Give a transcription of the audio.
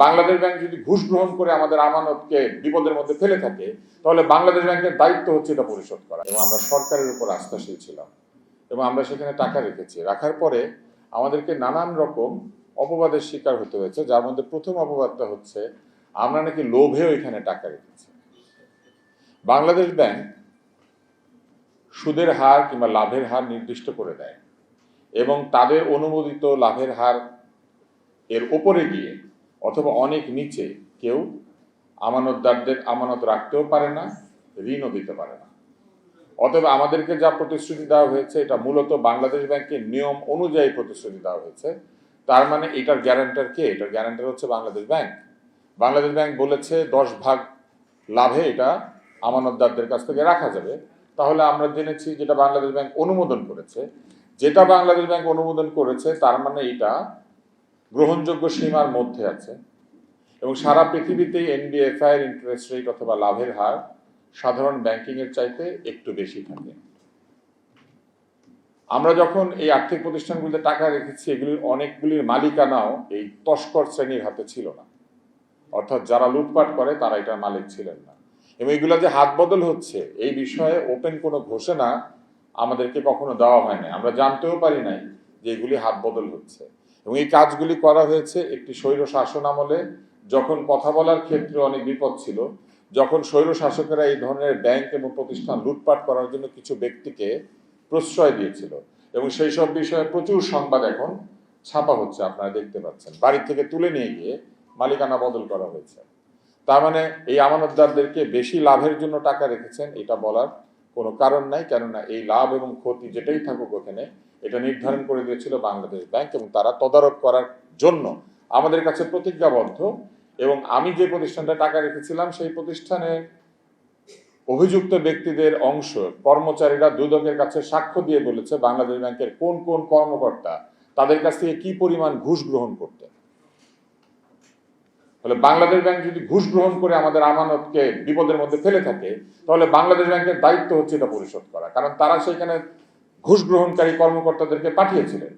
Bangladesh bank যদি ঘুষ গ্রহণ করে আমাদের আমানতকে বিপদের মধ্যে ফেলে থাকে, তাহলে বাংলাদেশ ব্যাংকের দায়িত্ব হচ্ছে এটা পরিশোধ করা। এবং আমরা সরকারের উপর আস্থাশীল ছিলাম এবং আমরা সেখানে টাকা রেখেছি। রাখার পরে আমাদেরকে নানান রকম অপবাদের শিকার হতে হয়েছে, যার মধ্যে প্রথম অপবাদটা হচ্ছে আমরা নাকি লোভেও এখানে টাকা রেখেছি। বাংলাদেশ ব্যাংক সুদের হার কিংবা লাভের হার নির্দিষ্ট করে দেয় এবং তাদের অনুমোদিত লাভের হার এর ওপরে গিয়ে অথবা অনেক নিচে কেউ আমানতদারদের আমানত রাখতেও পারে না, ঋণও দিতে পারে না। অতএব আমাদেরকে যা প্রতিশ্রুতি দেওয়া হয়েছে এটা মূলত বাংলাদেশ ব্যাংকের নিয়ম অনুযায়ী প্রতিশ্রুতি দেওয়া হয়েছে। তার মানে এটার গ্যারান্টার কে? এটার গ্যারান্টার হচ্ছে বাংলাদেশ ব্যাংক। বাংলাদেশ ব্যাংক বলেছে 10 ভাগ লাভে এটা আমানতদারদের কাছ থেকে রাখা যাবে। তাহলে আমরা জেনেছি যেটা বাংলাদেশ ব্যাংক অনুমোদন করেছে, যেটা বাংলাদেশ ব্যাংক অনুমোদন করেছে তার মানে এটা গ্রহণযোগ্য সীমার মধ্যে আছে এবং সারা পৃথিবীতেই এনবিএফআই এর ইন্টারেস্ট রেট অথবা লাভের হার সাধারণ ব্যাংকিং এর চাইতে একটু বেশি থাকে। আমরা যখন এই আর্থিক প্রতিষ্ঠানগুলোতে টাকা রেখেছি, এগুলির অনেকগুলির মালিকানাও এই তস্কর শ্রেণীর হাতে ছিল না, অর্থাৎ যারা লুটপাট করে তারা এটার মালিক ছিলেন না। এবং এগুলো যে হাত বদল হচ্ছে এই বিষয়ে ওপেন কোনো ঘোষণা আমাদেরকে কখনো দেওয়া হয় না, আমরা জানতেও পারি নাই যে এগুলি হাত বদল হচ্ছে। এবং এই কাজগুলি করা হয়েছে একটি স্বৈর শাসন আমলে, যখন কথা বলার ক্ষেত্রে অনেক বিপদ ছিল, যখন স্বৈর শাসকেরা এই ধরনের ব্যাংক এবং প্রতিষ্ঠান লুটপাট করার জন্য কিছু ব্যক্তিকে প্রশ্রয় দিয়েছিল। এবং সেই সব বিষয়ে প্রচুর সংবাদ এখন ছাপা হচ্ছে, আপনারা দেখতে পাচ্ছেন। বাড়ি থেকে তুলে নিয়ে গিয়ে মালিকানা বদল করা হয়েছে। তার মানে এই আমানতদারদেরকে বেশি লাভের জন্য টাকা রেখেছেন এটা বলার কোনো কারণ নাই, কেননা এই লাভ এবং ক্ষতি যেটাই থাকুক ওখানে এটা নির্ধারণ করে দিয়েছিল বাংলাদেশ ব্যাংক এবং তারা তদারক করার জন্য আমাদের কাছে প্রতিজ্ঞাবদ্ধ। এবং আমি যে প্রতিষ্ঠানটা টাকা রেখেছিলাম সেই প্রতিষ্ঠানে অভিযুক্ত ব্যক্তিদের অংশ কর্মচারীরা দুদকের কাছে সাক্ষ্য দিয়ে বলেছে বাংলাদেশ ব্যাংকের কোন কোন কর্মকর্তা তাদের কাছ থেকে কি পরিমাণ ঘুষ গ্রহণ করতেন। তাহলে বাংলাদেশ ব্যাংক যদি ঘুষ গ্রহণ করে আমাদের আমানতকে বিপদের মধ্যে ফেলে থাকে, তাহলে বাংলাদেশ ব্যাংকের দায়িত্ব হচ্ছে এটা পরিশোধ করা, কারণ তারা সেখানে ঘুষ গ্রহণকারী কর্মকর্তাদেরকে পাঠিয়েছিলেন।